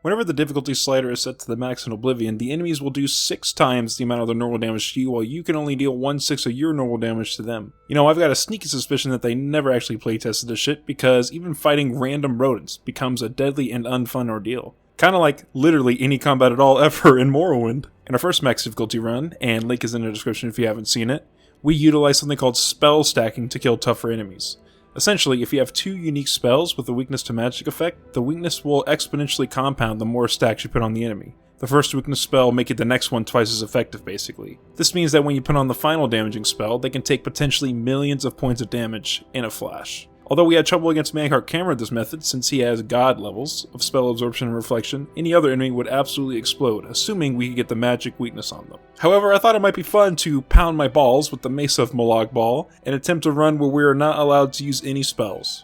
Whenever the difficulty slider is set to the max in Oblivion, the enemies will do 6 times the amount of their normal damage to you, while you can only deal 1/6 of your normal damage to them. You know, I've got a sneaky suspicion that they never actually playtested this shit, because even fighting random rodents becomes a deadly and unfun ordeal. Kinda like literally any combat at all ever in Morrowind. In our first max difficulty run, and link is in the description if you haven't seen it, we utilize something called spell stacking to kill tougher enemies. Essentially, if you have 2 unique spells with a weakness to magic effect, the weakness will exponentially compound the more stacks you put on the enemy. The first weakness spell making the next one twice as effective, basically. This means that when you put on the final damaging spell, they can take potentially millions of points of damage in a flash. Although we had trouble against Mankart Cameron with this method, since he has god levels of spell absorption and reflection, any other enemy would absolutely explode, assuming we could get the magic weakness on them. However, I thought it might be fun to pound my balls with the Mace of Molag Bal and attempt a run where we are not allowed to use any spells.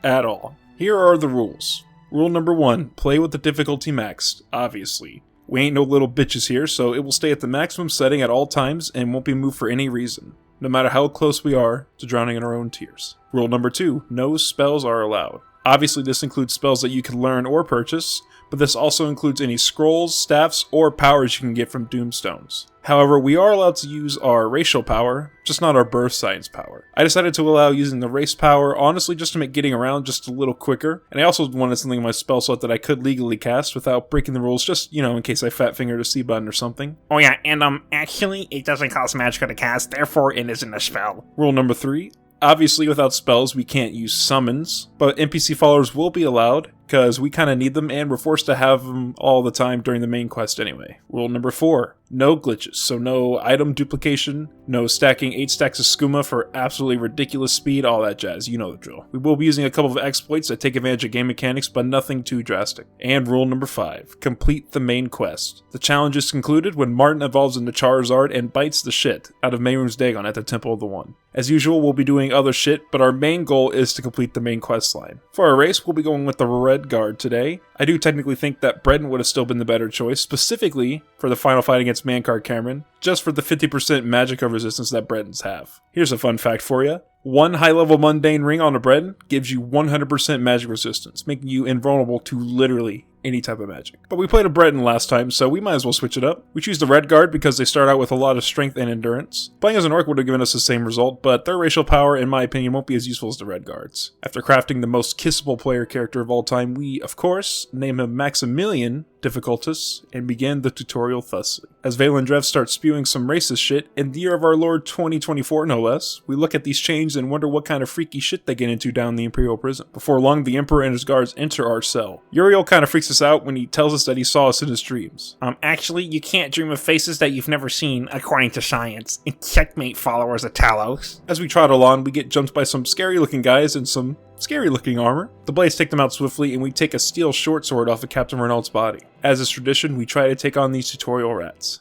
At all. Here are the rules. Rule number 1, play with the difficulty maxed, obviously. We ain't no little bitches here, so it will stay at the maximum setting at all times and won't be moved for any reason, no matter how close we are to drowning in our own tears. Rule number 2, no spells are allowed. Obviously this includes spells that you can learn or purchase, but this also includes any scrolls, staffs, or powers you can get from Doomstones. However, we are allowed to use our racial power, just not our birth science power. I decided to allow using the race power, honestly just to make getting around just a little quicker, and I also wanted something in my spell slot that I could legally cast without breaking the rules, just, you know, in case I fat fingered a C button or something. Oh yeah, and actually, it doesn't cost magicka to cast, therefore it isn't a spell. Rule number 3, obviously without spells we can't use summons, but NPC followers will be allowed, because we kinda need them and we're forced to have them all the time during the main quest anyway. Rule number 4, no glitches, so no item duplication, no stacking 8 stacks of skooma for absolutely ridiculous speed, all that jazz, you know the drill. We will be using a couple of exploits that take advantage of game mechanics, but nothing too drastic. And rule number 5, complete the main quest. The challenge is concluded when Martin evolves into Charizard and bites the shit out of Mehrunes Dagon at the Temple of the One. As usual, we'll be doing other shit, but our main goal is to complete the main quest line. For our race, we'll be going with the Red Guard today. I do technically think that Breton would have still been the better choice, specifically for the final fight against Mankart Cameron, just for the 50% magicka resistance that Bretons have. Here's a fun fact for you. 1 high-level mundane ring on a Breton gives you 100% magic resistance, making you invulnerable to literally any type of magic. But we played a Breton last time, so we might as well switch it up. We choose the Red Guard because they start out with a lot of strength and endurance. Playing as an Orc would have given us the same result, but their racial power, in my opinion, won't be as useful as the Red Guards. After crafting the most kissable player character of all time, we, of course, name him Maximilian Difficultus, and begin the tutorial thusly. As Valandrev starts spewing some racist shit, in the year of our Lord 2024 no less, we look at these chains and wonder what kind of freaky shit they get into down the Imperial prison. Before long, the Emperor and his guards enter our cell. Uriel kind of freaks us out when he tells us that he saw us in his dreams. Actually, you can't dream of faces that you've never seen, according to science. Checkmate, followers of Talos. As we trot along, we get jumped by some scary looking guys in some scary looking armor. The blades take them out swiftly, and we take a steel short sword off of Captain Renault's body. As is tradition, we try to take on these tutorial rats.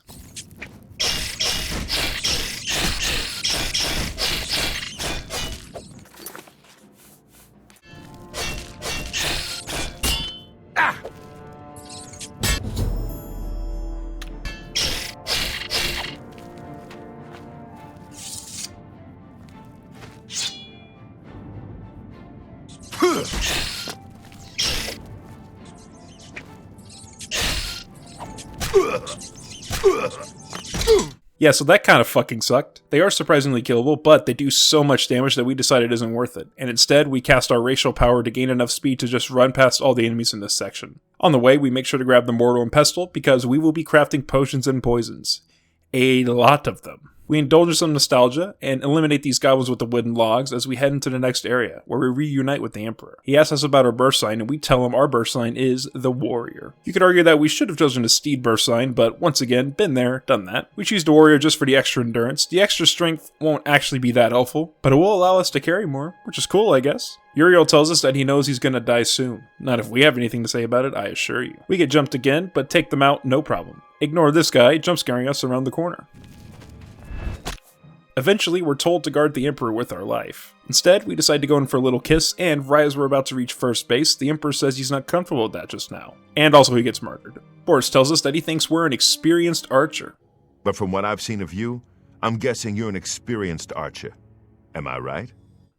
Yeah, so that kind of fucking sucked. They are surprisingly killable, but they do so much damage that we decided it isn't worth it, and instead we cast our racial power to gain enough speed to just run past all the enemies in this section. On the way, we make sure to grab the mortar and pestle, because we will be crafting potions and poisons. A lot of them. We indulge in some nostalgia and eliminate these goblins with the wooden logs as we head into the next area, where we reunite with the Emperor. He asks us about our birth sign, and we tell him our birth sign is the Warrior. You could argue that we should have chosen a steed birth sign, but once again, been there, done that. We choose the Warrior just for the extra endurance. The extra strength won't actually be that helpful, but it will allow us to carry more, which is cool, I guess. Uriel tells us that he knows he's gonna die soon. Not if we have anything to say about it, I assure you. We get jumped again, but take them out, no problem. Ignore this guy jump scaring us around the corner. Eventually, we're told to guard the Emperor with our life. Instead, we decide to go in for a little kiss, and right as we're about to reach first base, the Emperor says he's not comfortable with that just now. And also he gets murdered. Boris tells us that he thinks we're an experienced archer. But from what I've seen of you, I'm guessing you're an experienced archer. Am I right?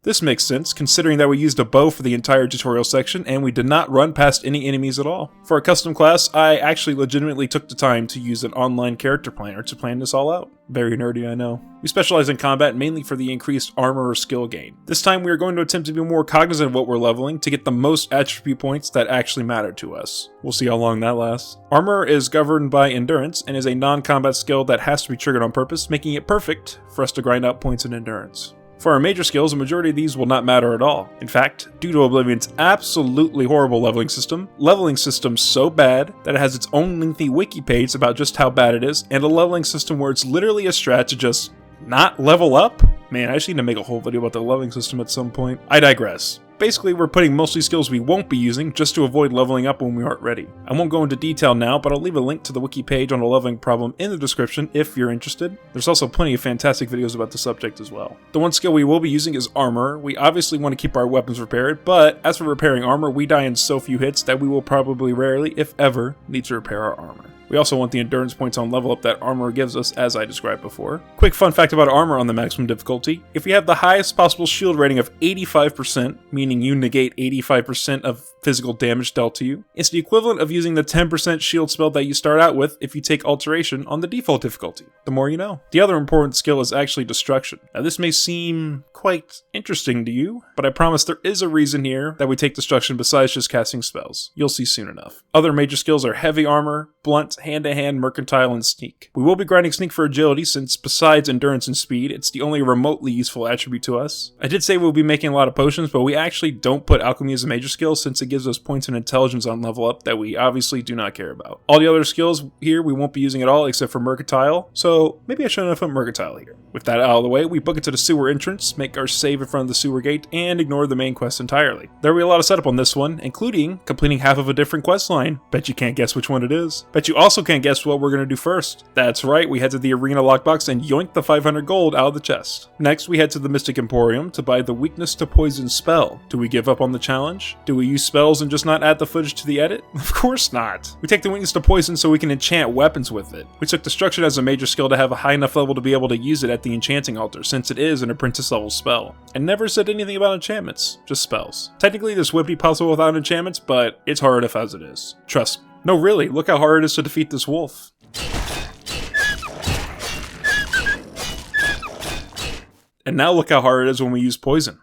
This makes sense, considering that we used a bow for the entire tutorial section and we did not run past any enemies at all. For a custom class, I actually legitimately took the time to use an online character planner to plan this all out. Very nerdy, I know. We specialize in combat mainly for the increased armor or skill gain. This time we are going to attempt to be more cognizant of what we're leveling to get the most attribute points that actually matter to us. We'll see how long that lasts. Armor is governed by endurance and is a non-combat skill that has to be triggered on purpose, making it perfect for us to grind out points in endurance. For our major skills, a majority of these will not matter at all. In fact, due to Oblivion's absolutely horrible leveling system so bad that it has its own lengthy wiki page about just how bad it is, and a leveling system where it's literally a strat to just not level up? Man, I just need to make a whole video about the leveling system at some point. I digress. Basically, we're putting mostly skills we won't be using just to avoid leveling up when we aren't ready. I won't go into detail now, but I'll leave a link to the wiki page on the leveling problem in the description if you're interested. There's also plenty of fantastic videos about the subject as well. The one skill we will be using is armor. We obviously want to keep our weapons repaired, but as for repairing armor, we die in so few hits that we will probably rarely, if ever, need to repair our armor. We also want the endurance points on level up that armor gives us, as I described before. Quick fun fact about armor on the maximum difficulty. If you have the highest possible shield rating of 85%, meaning you negate 85% of physical damage dealt to you, it's the equivalent of using the 10% shield spell that you start out with if you take alteration on the default difficulty. The more you know. The other important skill is actually destruction. Now this may seem quite interesting to you, but I promise there is a reason here that we take destruction besides just casting spells. You'll see soon enough. Other major skills are heavy armor, blunt, hand-to-hand, mercantile, and sneak. We will be grinding sneak for agility since besides endurance and speed, it's the only remotely useful attribute to us. I did say we'll be making a lot of potions, but we actually don't put alchemy as a major skill since it gives us points in intelligence on level up that we obviously do not care about. All the other skills here we won't be using at all except for mercantile, so maybe I shouldn't have put mercantile here. With that out of the way, we book it to the sewer entrance, make our save in front of the sewer gate, and ignore the main quest entirely. There will be a lot of setup on this one, including completing half of a different quest line. Bet you can't guess which one it is. Bet you also can't guess what we're going to do first. That's right, we head to the arena lockbox and yoink the 500 gold out of the chest. Next, we head to the Mystic Emporium to buy the weakness to poison spell. Do we give up on the challenge? Do we use spells and just not add the footage to the edit? Of course not. We take the weakness to poison so we can enchant weapons with it. We took destruction as a major skill to have a high enough level to be able to use it at the enchanting altar, since it is an apprentice level spell. I never said anything about enchantments, just spells. Technically this would be possible without enchantments, but it's hard enough as it is. Trust me. No, really, look how hard it is to defeat this wolf. And now look how hard it is when we use poison.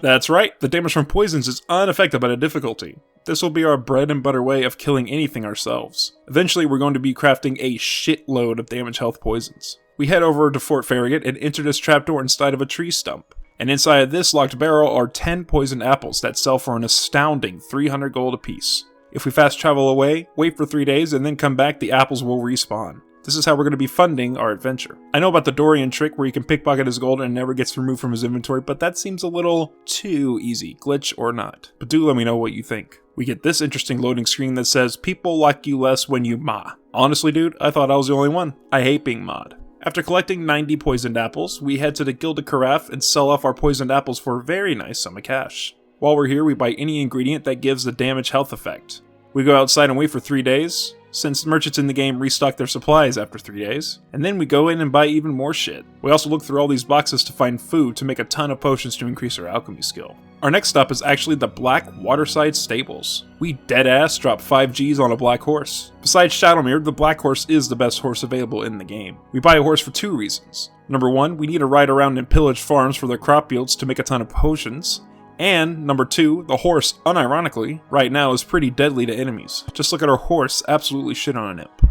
That's right, the damage from poisons is unaffected by the difficulty. This will be our bread and butter way of killing anything ourselves. Eventually we're going to be crafting a shitload of damage health poisons. We head over to Fort Farragut and enter this trapdoor inside of a tree stump. And inside of this locked barrel are 10 poisoned apples that sell for an astounding 300 gold apiece. If we fast travel away, wait for 3 days, and then come back, the apples will respawn. This is how we're going to be funding our adventure. I know about the Dorian trick where you can pickpocket his gold and it never gets removed from his inventory, but that seems a little too easy, glitch or not. But do let me know what you think. We get this interesting loading screen that says, people like you less when you ma. Honestly dude, I thought I was the only one. I hate being mod. After collecting 90 poisoned apples, we head to the Gilded Carafe and sell off our poisoned apples for a very nice sum of cash. While we're here, we buy any ingredient that gives the damage health effect. We go outside and wait for 3 days, since merchants in the game restock their supplies after 3 days, and then we go in and buy even more shit. We also look through all these boxes to find food to make a ton of potions to increase our alchemy skill. Our next stop is actually the Black Waterside Stables. We deadass drop 5 Gs on a black horse. Besides Shadowmere, the black horse is the best horse available in the game. We buy a horse for 2 reasons. Number 1, we need to ride around and pillage farms for their crop yields to make a ton of potions. And number 2, the horse, unironically, right now is pretty deadly to enemies. Just look at our horse absolutely shit on an imp.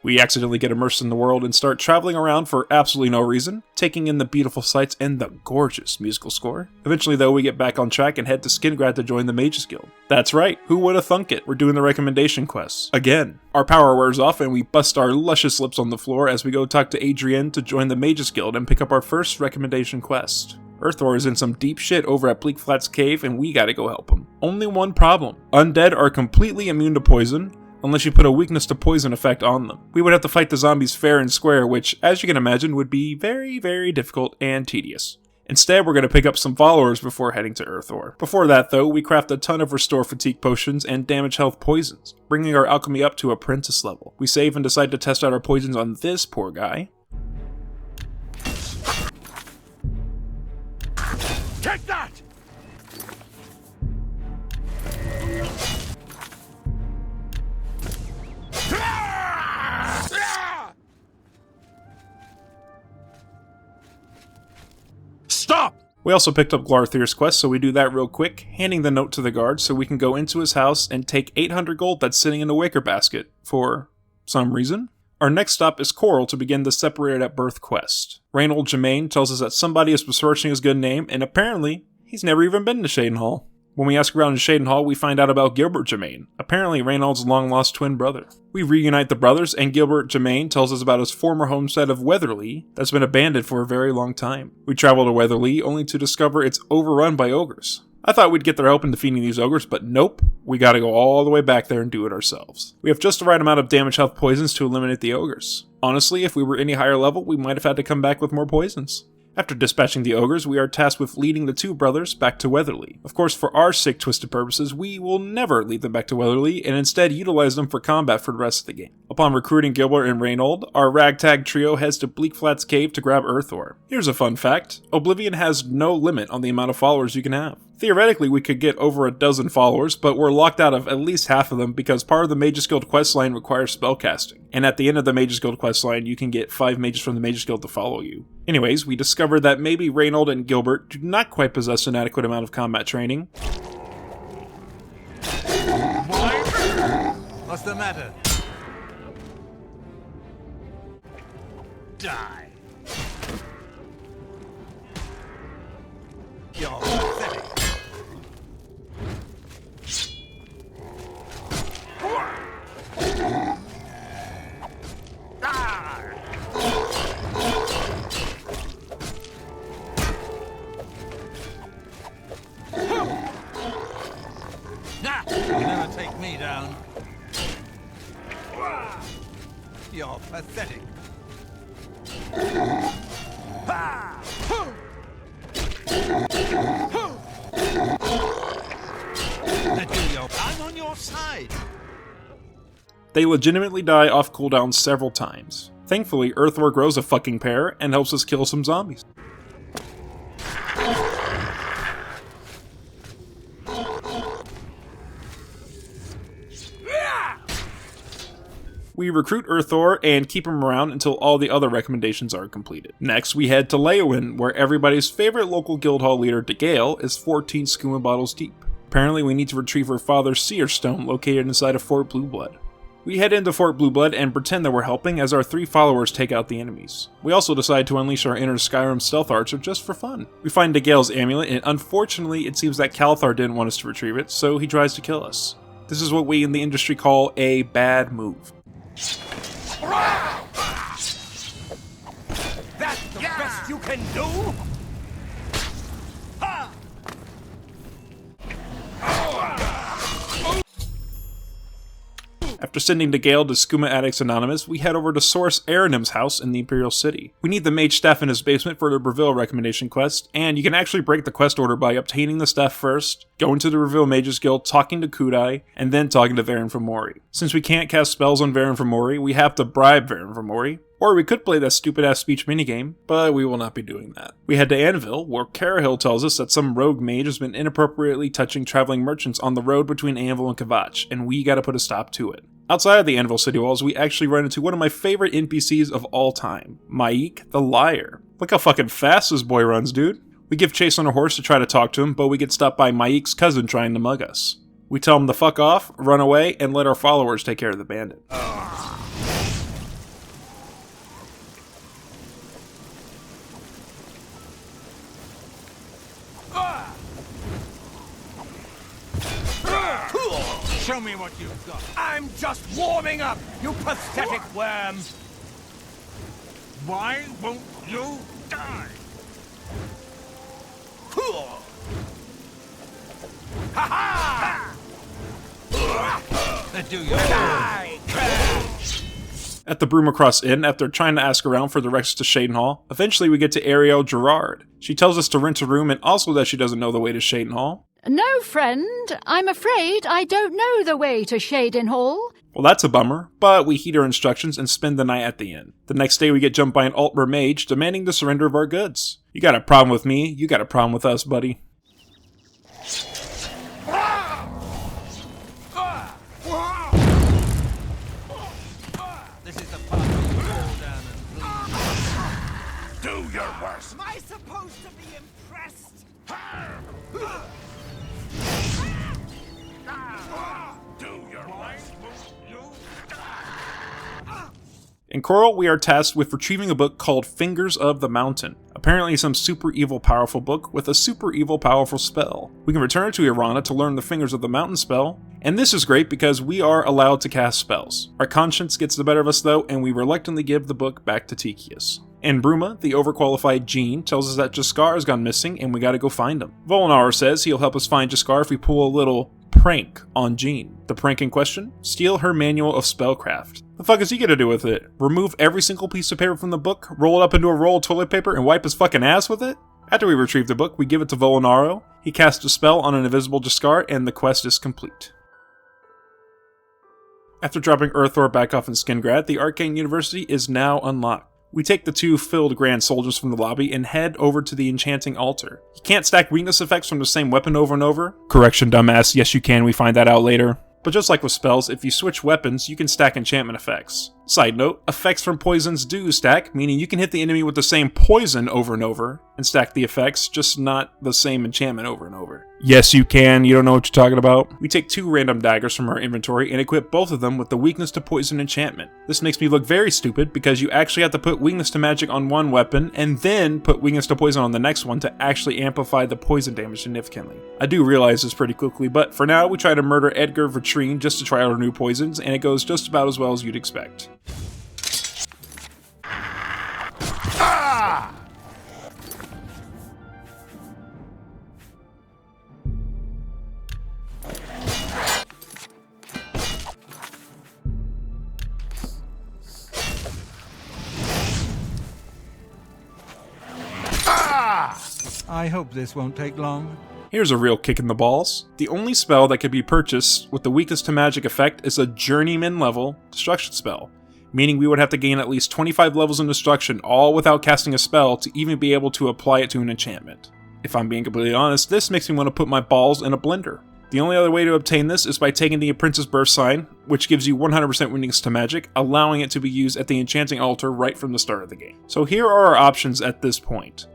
We accidentally get immersed in the world and start traveling around for absolutely no reason, taking in the beautiful sights and the gorgeous musical score. Eventually though, we get back on track and head to Skingrad to join the Mages Guild. That's right, who would have thunk it? We're doing the recommendation quests. Again. Our power wears off and we bust our luscious lips on the floor as we go talk to Adrienne to join the Mages Guild and pick up our first recommendation quest. Earthor is in some deep shit over at Bleak Flats Cave and we gotta go help him. Only one problem. Undead are completely immune to poison, unless you put a weakness to poison effect on them. We would have to fight the zombies fair and square, which, as you can imagine, would be very, very difficult and tedious. Instead, we're going to pick up some followers before heading to Earthor. Before that though, we craft a ton of restore fatigue potions and damage health poisons, bringing our alchemy up to apprentice level. We save and decide to test out our poisons on this poor guy. Take that! Stop! We also picked up Glarthir's quest, so we do that real quick, handing the note to the guard so we can go into his house and take 800 gold that's sitting in the wicker basket, for some reason. Our next stop is Coral to begin the Separated at Birth quest. Reynold Germain tells us that somebody is besmirching his good name, and apparently, he's never even been to Shadenhall. When we ask around in Shadenhall, we find out about Gilbert Germain, apparently Reynold's long-lost twin brother. We reunite the brothers, and Gilbert Germain tells us about his former homestead of Weatherly that's been abandoned for a very long time. We travel to Weatherly only to discover it's overrun by ogres. I thought we'd get their help in defeating these ogres, but nope, we gotta go all the way back there and do it ourselves. We have just the right amount of damage health poisons to eliminate the ogres. Honestly, if we were any higher level, we might have had to come back with more poisons. After dispatching the ogres, we are tasked with leading the two brothers back to Weatherly. Of course, for our sick, twisted purposes, we will never lead them back to Weatherly, and instead utilize them for combat for the rest of the game. Upon recruiting Gilbert and Reynold, our ragtag trio heads to Bleakflat's cave to grab Earthor. Here's a fun fact: Oblivion has no limit on the amount of followers you can have. Theoretically, we could get over a dozen followers, but we're locked out of at least half of them because part of the Mages Guild questline requires spellcasting. And at the end of the Mages Guild questline, you can get 5 mages from the Mages Guild to follow you. Anyways, we discovered that maybe Reynold and Gilbert do not quite possess an adequate amount of combat training. What's the matter? Die. You're pathetic. Nah, you never take me down. You're pathetic. I'm on your side. They legitimately die off cooldown several times. Thankfully, Earthor grows a fucking pair and helps us kill some zombies. We recruit Earthor and keep him around until all the other recommendations are completed. Next, we head to Leowin, where everybody's favorite local guild hall leader, DeGale, is 14 skooma bottles deep. Apparently, we need to retrieve her father's seer stone located inside of Fort Blueblood. We head into Fort Blueblood and pretend that we're helping as our 3 followers take out the enemies. We also decide to unleash our inner Skyrim stealth archer just for fun. We find DeGale's amulet, and unfortunately it seems that Calthar didn't want us to retrieve it, so he tries to kill us. This is what we in the industry call a bad move. That's the best you can do? After sending DeGale to Skooma Addicts Anonymous, we head over to Source Aranim's house in the Imperial City. We need the mage staff in his basement for the Breville recommendation quest, and you can actually break the quest order by obtaining the staff first, going to the Breville Mages Guild, talking to Kudai, and then talking to Varen Fomori. Since we can't cast spells on Varen Fomori, we have to bribe Varen Fomori. Or we could play that stupid-ass speech minigame, but we will not be doing that. We head to Anvil, where Carahill tells us that some rogue mage has been inappropriately touching traveling merchants on the road between Anvil and Kvatch, and we gotta put a stop to it. Outside of the Anvil city walls, we actually run into one of my favorite NPCs of all time, Maik the Liar. Look how fucking fast this boy runs, dude. We give chase on a horse to try to talk to him, but we get stopped by Maik's cousin trying to mug us. We tell him to fuck off, run away, and let our followers take care of the bandit. Show me what you've got. I'm just warming up, you pathetic worm. Why won't you die? Ha ha! Do you die? At the Broomacross Inn, after trying to ask around for directions to Shaden Hall, eventually we get to Ariel Gerard. She tells us to rent a room and also that she doesn't know the way to Shaden Hall. No, friend. I'm afraid I don't know the way to Shaden Hall. Well, that's a bummer, but we heed her instructions and spend the night at the inn. The next day we get jumped by an Altmer mage demanding the surrender of our goods. You got a problem with me, you got a problem with us, buddy. This is the part where you fall down and bleed. Do your worst. Am I supposed to be impressed? Do your worst. In Coral, we are tasked with retrieving a book called Fingers of the Mountain. Apparently some super evil powerful book with a super evil powerful spell. We can return to Irana to learn the Fingers of the Mountain spell, and this is great because we are allowed to cast spells. Our conscience gets the better of us though, and we reluctantly give the book back to Tikius. In Bruma, the overqualified Jean tells us that Jaskar has gone missing and we gotta go find him. Volinar says he'll help us find Jaskar if we pull a little prank on Jean. The prank in question? Steal her manual of spellcraft. The fuck is he gonna do with it? Remove every single piece of paper from the book, roll it up into a roll of toilet paper, and wipe his fucking ass with it? After we retrieve the book, we give it to Volinaro. He casts a spell on an invisible Jaskar, and the quest is complete. After dropping Earthor back off in Skingrad, the Arcane University is now unlocked. We take the two filled Grand Soldiers from the lobby and head over to the Enchanting Altar. You can't stack weakness effects from the same weapon over and over. Correction, dumbass, yes you can, we find that out later. But just like with spells, if you switch weapons, you can stack enchantment effects. Side note, effects from poisons do stack, meaning you can hit the enemy with the same poison over and over, and stack the effects, just not the same enchantment over and over. Yes, you can, you don't know what you're talking about. We take 2 random daggers from our inventory and equip both of them with the weakness to poison enchantment. This makes me look very stupid because you actually have to put weakness to magic on one weapon, and then put weakness to poison on the next one to actually amplify the poison damage significantly. I do realize this pretty quickly, but for now we try to murder Edgar Vitrine just to try out our new poisons, and it goes just about as well as you'd expect. I hope this won't take long. Here's a real kick in the balls. The only spell that could be purchased with the weakness to magic effect is a journeyman level destruction spell, meaning we would have to gain at least 25 levels in destruction, all without casting a spell to even be able to apply it to an enchantment. If I'm being completely honest, this makes me want to put my balls in a blender. The only other way to obtain this is by taking the Apprentice Burst sign, which gives you 100% weakness to magic, allowing it to be used at the Enchanting Altar right from the start of the game. So here are our options at this point.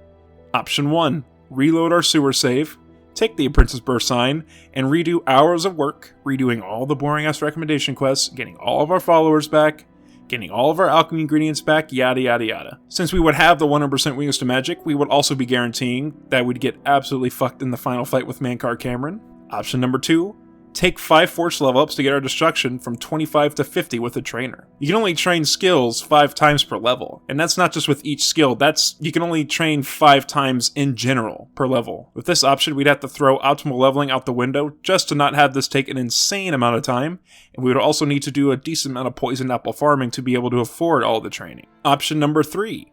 Option 1. Reload our sewer save, take the Apprentice Burst sign, and redo hours of work, redoing all the boring ass recommendation quests, getting all of our followers back, getting all of our alchemy ingredients back, yada yada yada. Since we would have the 100% weakness to magic, we would also be guaranteeing that we'd get absolutely fucked in the final fight with Mankar Cameron. Option number 2. Take 5 force level ups to get our destruction from 25 to 50 with a trainer. You can only train skills 5 times per level, and that's not just with each skill, you can only train 5 times in general per level. With this option, we'd have to throw optimal leveling out the window just to not have this take an insane amount of time, and we would also need to do a decent amount of poison apple farming to be able to afford all the training. Option number 3.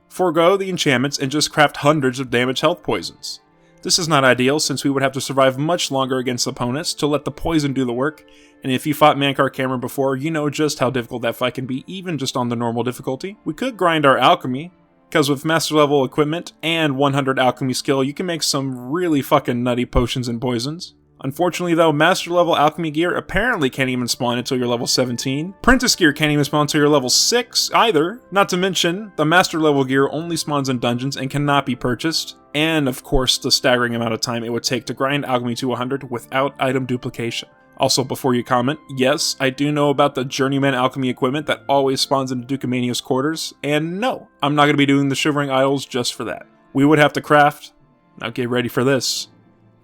Forgo the enchantments and just craft hundreds of damage health poisons. This is not ideal since we would have to survive much longer against opponents to let the poison do the work, and if you fought Mankar Cameron before, you know just how difficult that fight can be even just on the normal difficulty. We could grind our alchemy, because with master level equipment and 100 alchemy skill, you can make some really fucking nutty potions and poisons. Unfortunately though, master level alchemy gear apparently can't even spawn until you're level 17. Apprentice gear can't even spawn until you're level 6 either. Not to mention, the master level gear only spawns in dungeons and cannot be purchased. And of course, the staggering amount of time it would take to grind alchemy to 100 without item duplication. Also, before you comment, yes, I do know about the journeyman alchemy equipment that always spawns into Ducomania's quarters, and no, I'm not going to be doing the Shivering Isles just for that. We would have to craft, now get ready for this,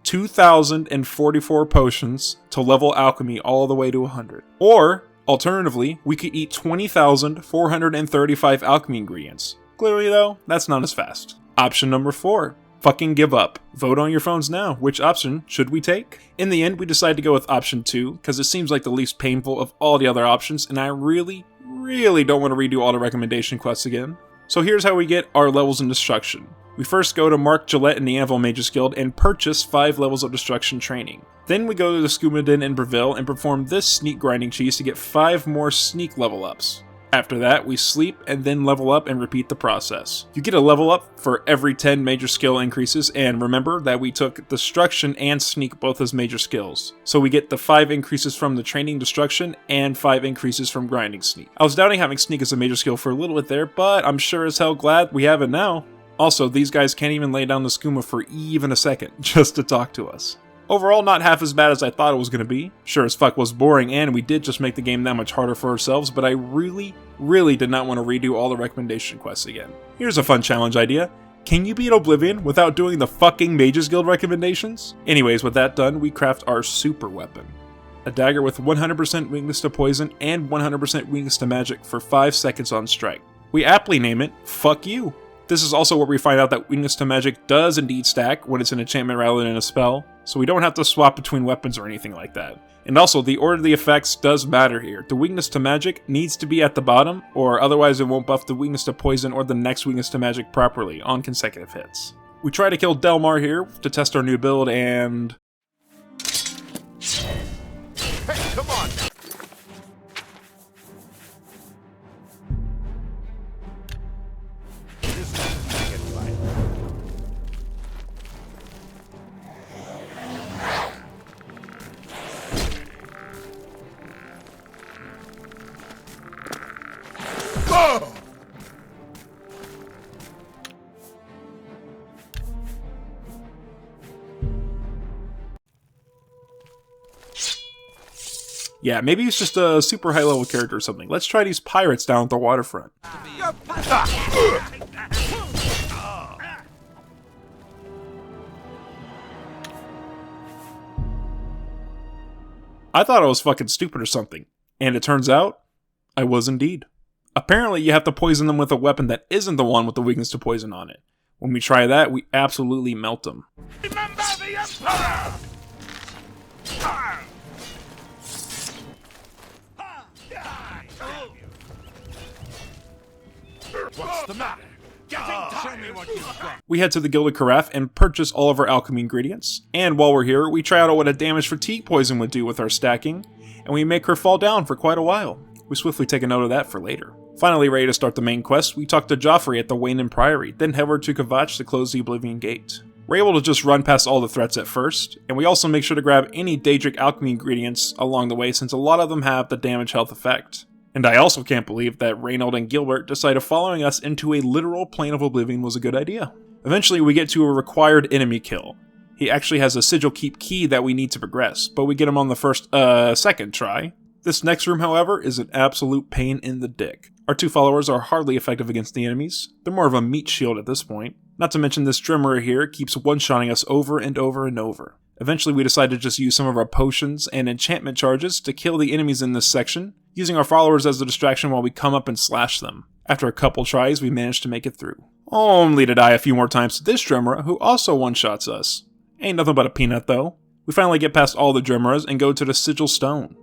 2,044 potions to level alchemy all the way to 100. Or, alternatively, we could eat 20,435 alchemy ingredients. Clearly though, that's not as fast. Option number 4. Fucking give up. Vote on your phones now. Which option should we take? In the end, we decided to go with option 2, because it seems like the least painful of all the other options, and I really really don't want to redo all the recommendation quests again. So here's how we get our levels in Destruction. We first go to Mark Gillette in the Anvil Mages Guild and purchase 5 levels of Destruction training. Then we go to the Scuba Den in Breville and perform this sneak grinding cheese to get 5 more sneak level ups. After that, we sleep and then level up and repeat the process. You get a level up for every 10 major skill increases, and remember that we took Destruction and Sneak both as major skills. So we get the 5 increases from the training Destruction and 5 increases from grinding Sneak. I was doubting having Sneak as a major skill for a little bit there, but I'm sure as hell glad we have it now. Also, these guys can't even lay down the skooma for even a second, just to talk to us. Overall, not half as bad as I thought it was going to be. Sure as fuck was boring, and we did just make the game that much harder for ourselves, but I really did not want to redo all the recommendation quests again. Here's a fun challenge idea. Can you beat Oblivion without doing the fucking Mages Guild recommendations? Anyways, with that done, we craft our super weapon. A dagger with 100% weakness to poison and 100% weakness to magic for 5 seconds on strike. We aptly name it, Fuck You. This is also where we find out that weakness to magic does indeed stack when it's an enchantment rather than a spell, so we don't have to swap between weapons or anything like that. And also, the order of the effects does matter here. The weakness to magic needs to be at the bottom, or otherwise it won't buff the weakness to poison or the next weakness to magic properly on consecutive hits. We try to kill Delmar here to test our new build, and... Hey, come on! Yeah, maybe he's just a super high level character or something. Let's try these pirates down at the waterfront. I thought I was fucking stupid or something, and it turns out, I was indeed. Apparently you have to poison them with a weapon that isn't the one with the weakness to poison on it. When we try that, we absolutely melt them. Remember the Emperor! What's the matter? Show me what you've got. We head to the Gilded Carafe and purchase all of our alchemy ingredients. And while we're here, we try out what a damaged fatigue poison would do with our stacking, and we make her fall down for quite a while. We swiftly take a note of that for later. Finally ready to start the main quest, we talk to Joffrey at the Wayne Priory, then head over to Kvatch to close the Oblivion Gate. We're able to just run past all the threats at first, and we also make sure to grab any Daedric alchemy ingredients along the way since a lot of them have the damage health effect. And I also can't believe that Reynold and Gilbert decided following us into a literal plane of Oblivion was a good idea. Eventually we get to a required enemy kill. He actually has a sigil keep key that we need to progress, but we get him on the second try. This next room, however, is an absolute pain in the dick. Our 2 followers are hardly effective against the enemies. They're more of a meat shield at this point. Not to mention this Drummer here keeps one-shotting us over and over and over. Eventually we decide to just use some of our potions and enchantment charges to kill the enemies in this section, using our followers as a distraction while we come up and slash them. After a couple tries, we manage to make it through. Only to die a few more times to this Drummer, who also one-shots us. Ain't nothing but a peanut though. We finally get past all the Drummeras and go to the Sigil Stone.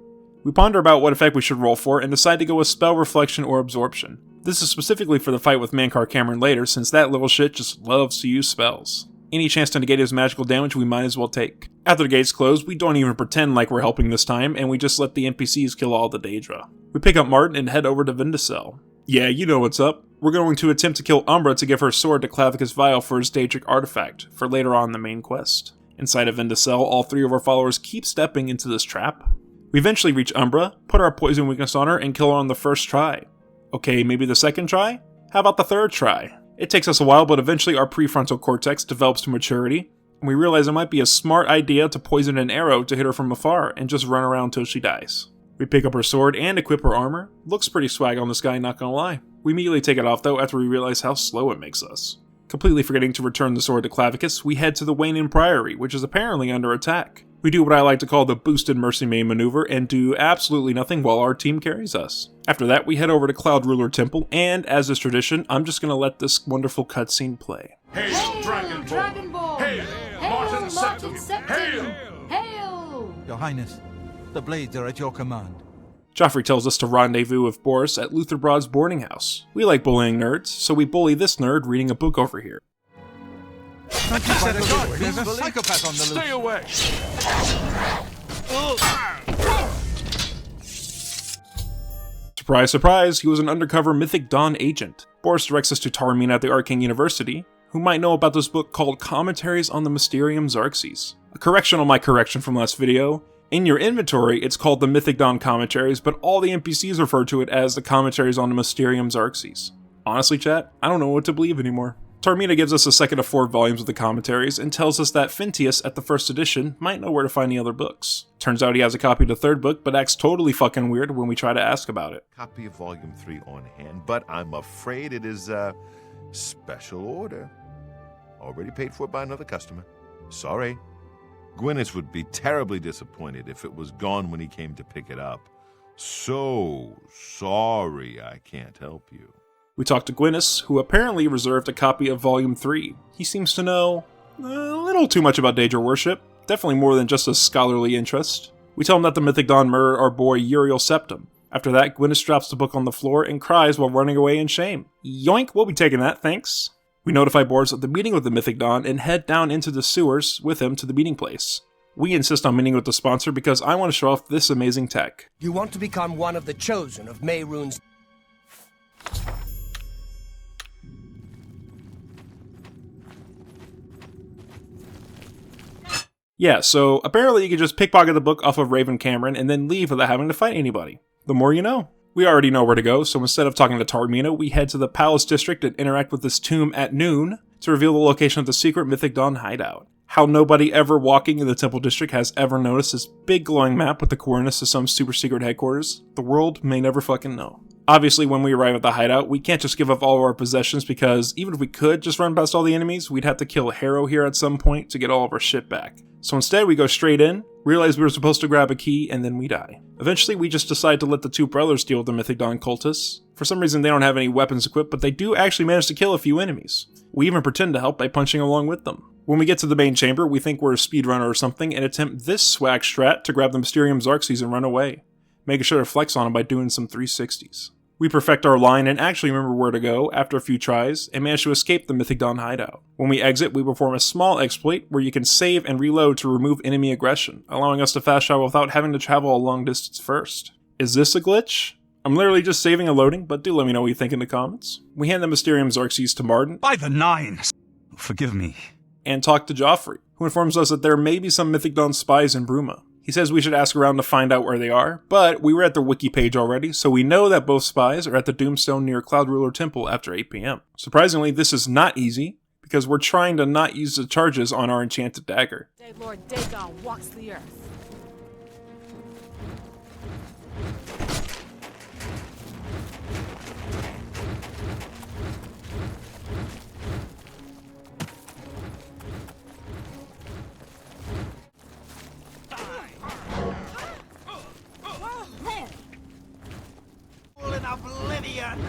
We ponder about what effect we should roll for and decide to go with Spell Reflection or Absorption. This is specifically for the fight with Mankar Cameron later, since that little shit just loves to use spells. Any chance to negate his magical damage we might as well take. After the gates close, we don't even pretend like we're helping this time, and we just let the NPCs kill all the Daedra. We pick up Martin and head over to Vindicel. Yeah, you know what's up. We're going to attempt to kill Umbra to give her sword to Clavicus Vial for his Daedric artifact, for later on in the main quest. Inside of Vindicel, all 3 of our followers keep stepping into this trap. We eventually reach Umbra, put our poison weakness on her, and kill her on the first try. Okay, maybe the second try? How about the third try? It takes us a while, but eventually our prefrontal cortex develops to maturity, and we realize it might be a smart idea to poison an arrow to hit her from afar and just run around till she dies. We pick up her sword and equip her armor. Looks pretty swag on this guy, not gonna lie. We immediately take it off though after we realize how slow it makes us. Completely forgetting to return the sword to Clavicus, we head to the Wayne Priory, which is apparently under attack. We do what I like to call the boosted Mercy Maid maneuver and do absolutely nothing while our team carries us. After that, we head over to Cloud Ruler Temple, and as is tradition, I'm just gonna let this wonderful cutscene play. Hail, Dragonborn! Hail, Martin Septim! Hail! Hail! Your Highness, the blades are at your command. Joffrey tells us to rendezvous with Boris at Luther Broad's boarding house. We like bullying nerds, so we bully this nerd reading a book over here. There's a psychopath on the loose. Stay away! Surprise, surprise, he was an undercover Mythic Dawn agent. Boris directs us to Taormina at the Arcane University, who might know about this book called Commentaries on the Mysterium Xerxes. A correction on my correction from last video. In your inventory, it's called the Mythic Dawn Commentaries, but all the NPCs refer to it as the Commentaries on the Mysterium Xerxes. Honestly, chat, I don't know what to believe anymore. Taormina gives us a second of 4 volumes of the commentaries and tells us that Phintius at the first edition might know where to find the other books. Turns out he has a copy of the 3rd book, but acts totally fucking weird when we try to ask about it. Copy of Volume 3 on hand, but I'm afraid it is a special order. Already paid for by another customer. Sorry. Gwyneth would be terribly disappointed if it was gone when he came to pick it up. So sorry I can't help you. We talk to Gwyneth, who apparently reserved a copy of Volume 3. He seems to know a little too much about Daedra worship, definitely more than just a scholarly interest. We tell him that the Mythic Dawn murdered our boy Uriel Septim. After that, Gwyneth drops the book on the floor and cries while running away in shame. Yoink, we'll be taking that, thanks. We notify Boris of the meeting with the Mythic Dawn and head down into the sewers with him to the meeting place. We insist on meeting with the sponsor because I want to show off this amazing tech. You want to become one of the chosen of Mehrunes. Yeah, so apparently you can just pickpocket the book off of Raven Cameron and then leave without having to fight anybody. The more you know. We already know where to go, so instead of talking to Taormina, we head to the Palace District and interact with this tomb at noon to reveal the location of the secret Mythic Dawn hideout. How nobody ever walking in the Temple District has ever noticed this big glowing map with the coordinates to some super secret headquarters, the world may never fucking know. Obviously, when we arrive at the hideout, we can't just give up all of our possessions because even if we could just run past all the enemies, we'd have to kill Harrow here at some point to get all of our shit back. So instead, we go straight in, realize we were supposed to grab a key, and then we die. Eventually, we just decide to let the 2 brothers deal with the Mythic Dawn cultists. For some reason, they don't have any weapons equipped, but they do actually manage to kill a few enemies. We even pretend to help by punching along with them. When we get to the main chamber, we think we're a speedrunner or something and attempt this swag strat to grab the Mysterium Xerxes and run away, making sure to flex on him by doing some 360s. We perfect our line and actually remember where to go after a few tries and manage to escape the Mythic Dawn hideout. When we exit, we perform a small exploit where you can save and reload to remove enemy aggression, allowing us to fast travel without having to travel a long distance first. Is this a glitch? I'm literally just saving and loading, but do let me know what you think in the comments. We hand the Mysterium Xerxes to Martin. By the 9! Forgive me. And talk to Joffrey, who informs us that there may be some Mythic Dawn spies in Bruma. He says we should ask around to find out where they are, but we were at the wiki page already, so we know that both spies are at the Doomstone near Cloud Ruler Temple after 8 PM. Surprisingly, this is not easy, because we're trying to not use the charges on our enchanted dagger. Lord Dagon walks the earth. In Oblivion.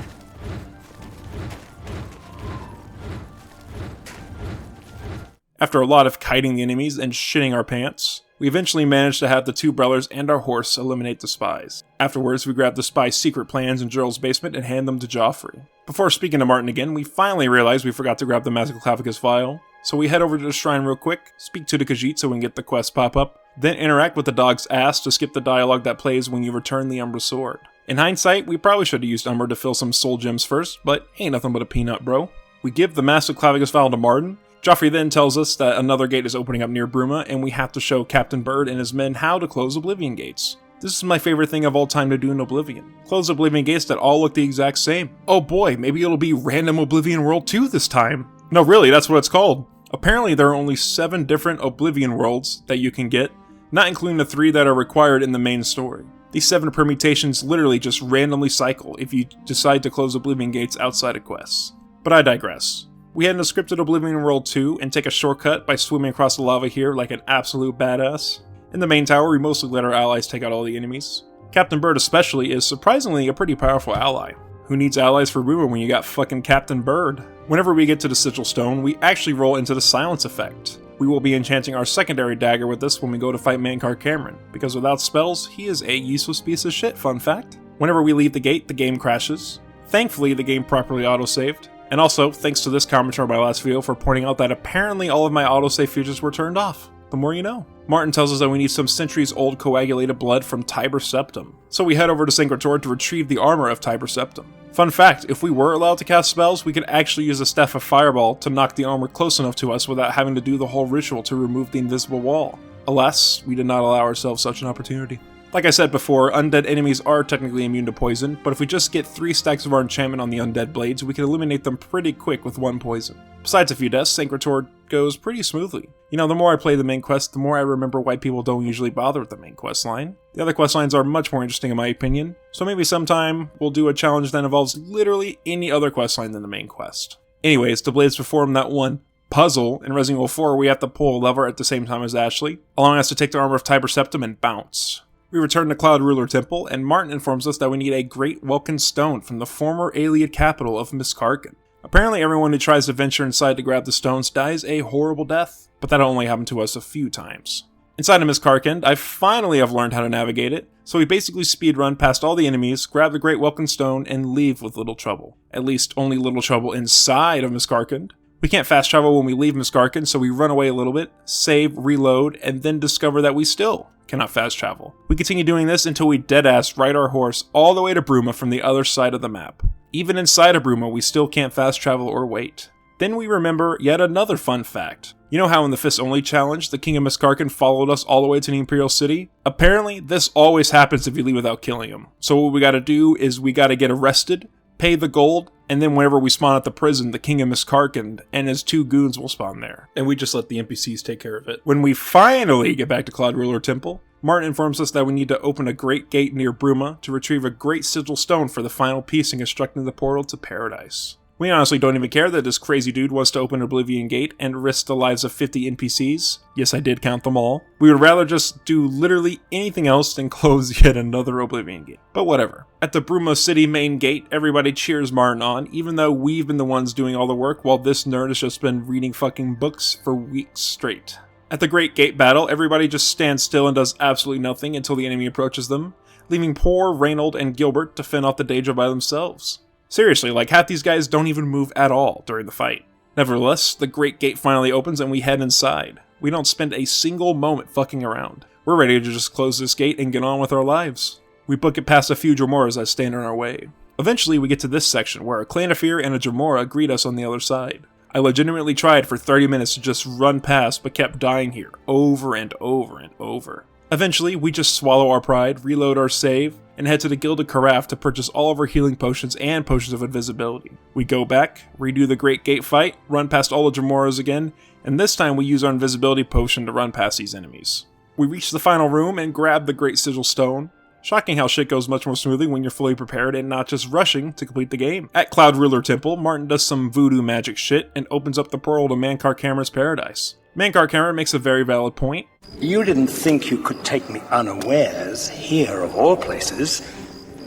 After a lot of kiting the enemies and shitting our pants, we eventually managed to have the 2 brothers and our horse eliminate the spies. Afterwards, we grab the spies' secret plans in Gerald's basement and hand them to Joffrey. Before speaking to Martin again, we finally realize we forgot to grab the Magical Clavicus vial, so we head over to the shrine real quick, speak to the Khajiit so we can get the quest pop up, then interact with the dog's ass to skip the dialogue that plays when you return the Umbra Sword. In hindsight, we probably should have used Umbra to fill some soul gems first, but ain't nothing but a peanut, bro. We give the Massive Clavicus vial to Martin. Joffrey then tells us that another gate is opening up near Bruma, and we have to show Captain Bird and his men how to close Oblivion gates. This is my favorite thing of all time to do in Oblivion. Close Oblivion gates that all look the exact same. Oh boy, maybe it'll be Random Oblivion World 2 this time. No, really, that's what it's called. Apparently there are only 7 different Oblivion worlds that you can get, not including the 3 that are required in the main story. These 7 permutations literally just randomly cycle if you decide to close Oblivion gates outside of quests. But I digress. We head into scripted Oblivion World 2 and take a shortcut by swimming across the lava here like an absolute badass. In the main tower, we mostly let our allies take out all the enemies. Captain Bird especially is surprisingly a pretty powerful ally. Who needs allies for Bruma when you got fucking Captain Bird? Whenever we get to the Sigil Stone, we actually roll into the silence effect. We will be enchanting our secondary dagger with this when we go to fight Mankar Cameron, because without spells, he is a useless piece of shit, fun fact. Whenever we leave the gate, the game crashes. Thankfully, the game properly autosaved. And also, thanks to this commenter on my last video for pointing out that apparently all of my autosave features were turned off. The more you know. Martin tells us that we need some centuries-old coagulated blood from Tiber Septim. So we head over to Syncrator to retrieve the armor of Tiber Septim. Fun fact, if we were allowed to cast spells, we could actually use a Staff of Fireball to knock the armor close enough to us without having to do the whole ritual to remove the invisible wall. Alas, we did not allow ourselves such an opportunity. Like I said before, undead enemies are technically immune to poison, but if we just get 3 stacks of our enchantment on the undead blades, we can eliminate them pretty quick with 1 poison. Besides a few deaths, Syncrator goes pretty smoothly. You know, the more I play the main quest, the more I remember why people don't usually bother with the main quest line. The other quest lines are much more interesting in my opinion, so maybe sometime we'll do a challenge that involves literally any other quest line than the main quest. Anyways, the blades perform that one puzzle in Resident Evil 4 we have to pull a lever at the same time as Ashley, allowing us to take the armor of Tiber Septim and bounce. We return to Cloud Ruler Temple, and Martin informs us that we need a Great Welkin Stone from the former Ayleid capital of Miskarken. Apparently everyone who tries to venture inside to grab the stones dies a horrible death, but that'll only happen to us a few times. Inside of Miskarken, I finally have learned how to navigate it, so we basically speedrun past all the enemies, grab the Great Welkin Stone, and leave with little trouble. At least only little trouble inside of Miskarken. We can't fast travel when we leave Miskarken, so we run away a little bit, save, reload, and then discover that we still cannot fast travel. We continue doing this until we deadass ride our horse all the way to Bruma from the other side of the map. Even inside of Bruma, we still can't fast travel or wait. Then we remember yet another fun fact. You know how in the Fist Only challenge, the King of Miskarken followed us all the way to the Imperial City? Apparently, this always happens if you leave without killing him. So what we gotta do is we gotta get arrested, pay the gold, and then whenever we spawn at the prison, the King of Miskarken and his 2 goons will spawn there. And we just let the NPCs take care of it. When we finally get back to Cloud Ruler Temple, Martin informs us that we need to open a great gate near Bruma to retrieve a great sigil stone for the final piece in constructing the portal to paradise. We honestly don't even care that this crazy dude wants to open Oblivion Gate and risk the lives of 50 NPCs. Yes, I did count them all. We would rather just do literally anything else than close yet another Oblivion Gate. But whatever. At the Bruma City main gate, everybody cheers Martin on, even though we've been the ones doing all the work while this nerd has just been reading fucking books for weeks straight. At the Great Gate battle, everybody just stands still and does absolutely nothing until the enemy approaches them, leaving poor Reynold and Gilbert to fend off the danger by themselves. Seriously, like half these guys don't even move at all during the fight. Nevertheless, the Great Gate finally opens and we head inside. We don't spend a single moment fucking around. We're ready to just close this gate and get on with our lives. We book it past a few Jamoras that stand in our way. Eventually, we get to this section where a Clanafir and a Jamora greet us on the other side. I legitimately tried for 30 minutes to just run past, but kept dying here, over and over and over. Eventually, we just swallow our pride, reload our save, and head to the Guild of Carafe to purchase all of our healing potions and potions of invisibility. We go back, redo the Great Gate fight, run past all the Jamoras again, and this time we use our invisibility potion to run past these enemies. We reach the final room and grab the Great Sigil Stone. Shocking how shit goes much more smoothly when you're fully prepared and not just rushing to complete the game. At Cloud Ruler Temple, Martin does some voodoo magic shit and opens up the portal to Mankar Cameron's paradise. Mankar Cameron makes a very valid point. You didn't think you could take me unawares here of all places,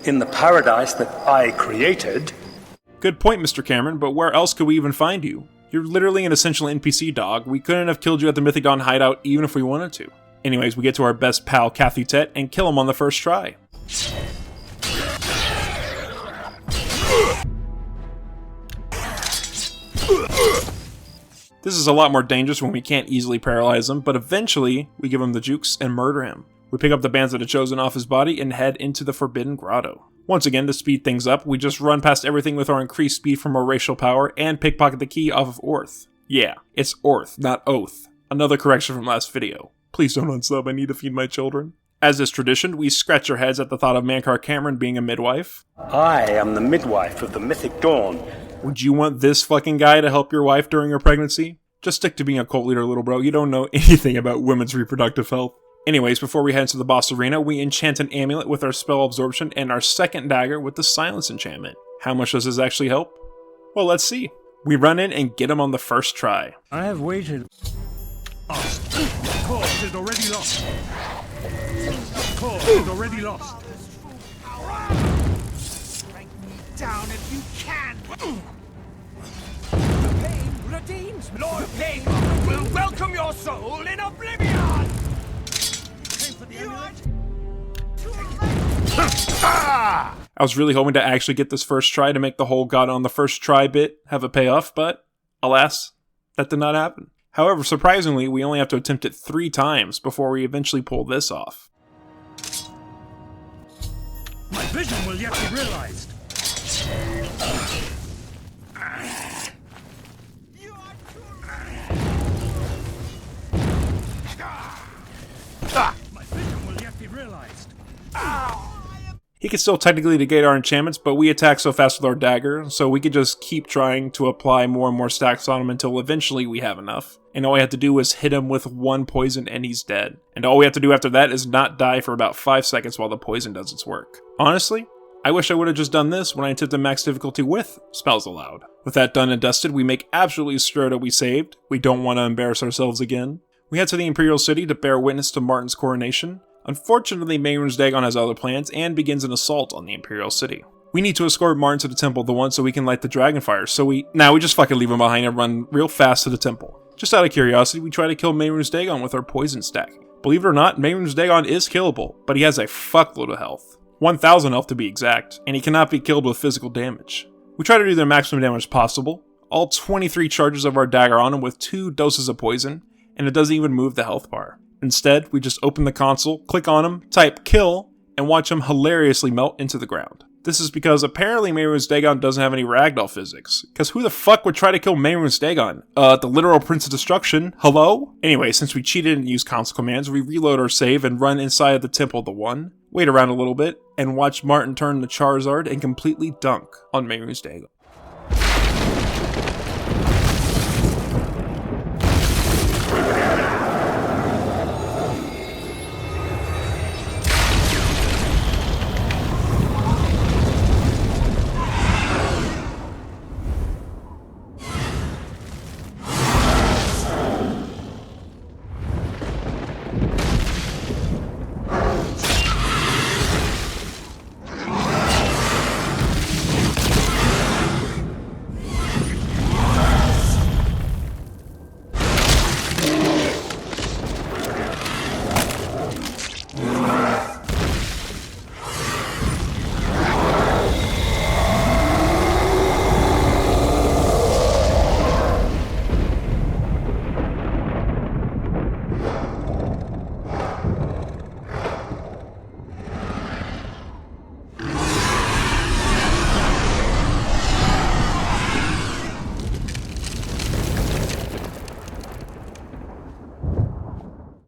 in the paradise that I created. Good point, Mr. Cameron, but where else could we even find you? You're literally an essential NPC, dog. We couldn't have killed you at the Mythic Dawn hideout even if we wanted to. Anyways, we get to our best pal, Cathutet, and kill him on the first try. This is a lot more dangerous when we can't easily paralyze him, but eventually, we give him the jukes and murder him. We pick up the bands that are chosen off his body and head into the Forbidden Grotto. Once again, to speed things up, we just run past everything with our increased speed from our racial power and pickpocket the key off of Orth. Yeah, it's Orth, not Oath. Another correction from last video. Please don't unsub, I need to feed my children. As is tradition, we scratch our heads at the thought of Mankar Cameron being a midwife. I am the midwife of the Mythic Dawn. Would you want this fucking guy to help your wife during her pregnancy? Just stick to being a cult leader, little bro. You don't know anything about women's reproductive health. Anyways, before we head into the boss arena, we enchant an amulet with our spell absorption and our second dagger with the silence enchantment. How much does this actually help? Well, let's see. We run in and get him on the first try. I have waited. The cause is already lost. The cause is already lost. Strike me down if you can. The pain redeems me. Lord Pagan will welcome your soul in Oblivion! I was really hoping to actually get this first try to make the whole got on the first try bit have a payoff, but alas, that did not happen. However, surprisingly, we only have to attempt it 3 times before we eventually pull this off. My vision will yet be realized. My vision will yet be realized. He can still technically negate our enchantments, but we attack so fast with our dagger, so we could just keep trying to apply more and more stacks on him until eventually we have enough. And all we have to do is hit him with 1 poison and he's dead. And all we have to do after that is not die for about 5 seconds while the poison does its work. Honestly, I wish I would have just done this when I attempted max difficulty with Spells Allowed. With that done and dusted, we make absolutely sure that we saved. We don't want to embarrass ourselves again. We head to the Imperial City to bear witness to Martin's coronation. Unfortunately, Mehrunes Dagon has other plans and begins an assault on the Imperial City. We need to escort Martin to the temple, the one so we can light the dragonfire, so we just fucking leave him behind and run real fast to the temple. Just out of curiosity, we try to kill Mehrunes Dagon with our poison stack. Believe it or not, Mehrunes Dagon is killable, but he has a fuckload of health. 1000 health to be exact, and he cannot be killed with physical damage. We try to do the maximum damage possible, all 23 charges of our dagger on him with 2 doses of poison, and it doesn't even move the health bar. Instead, we just open the console, click on him, type kill, and watch him hilariously melt into the ground. This is because apparently Mehrunes Dagon doesn't have any ragdoll physics. Because who the fuck would try to kill Mehrunes Dagon? The literal Prince of Destruction? Hello? Anyway, since we cheated and used console commands, we reload our save and run inside of the temple the one, wait around a little bit, and watch Martin turn to Charizard and completely dunk on Mehrunes Dagon.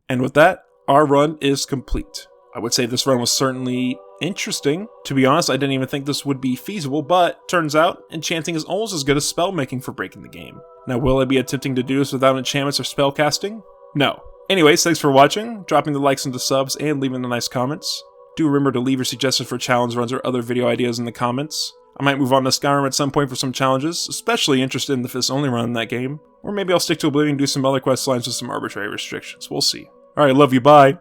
And with that, our run is complete. I would say this run was certainly interesting. To be honest, I didn't even think this would be feasible, but turns out enchanting is almost as good as spell making for breaking the game. Now, will I be attempting to do this without enchantments or spell casting? No. Anyways, thanks for watching, dropping the likes and the subs, and leaving the nice comments. Do remember to leave your suggestions for challenge runs or other video ideas in the comments. I might move on to Skyrim at some point for some challenges, especially interested in the Fist Only run in that game. Or maybe I'll stick to Oblivion and do some other quest lines with some arbitrary restrictions. We'll see. Alright, love you, bye.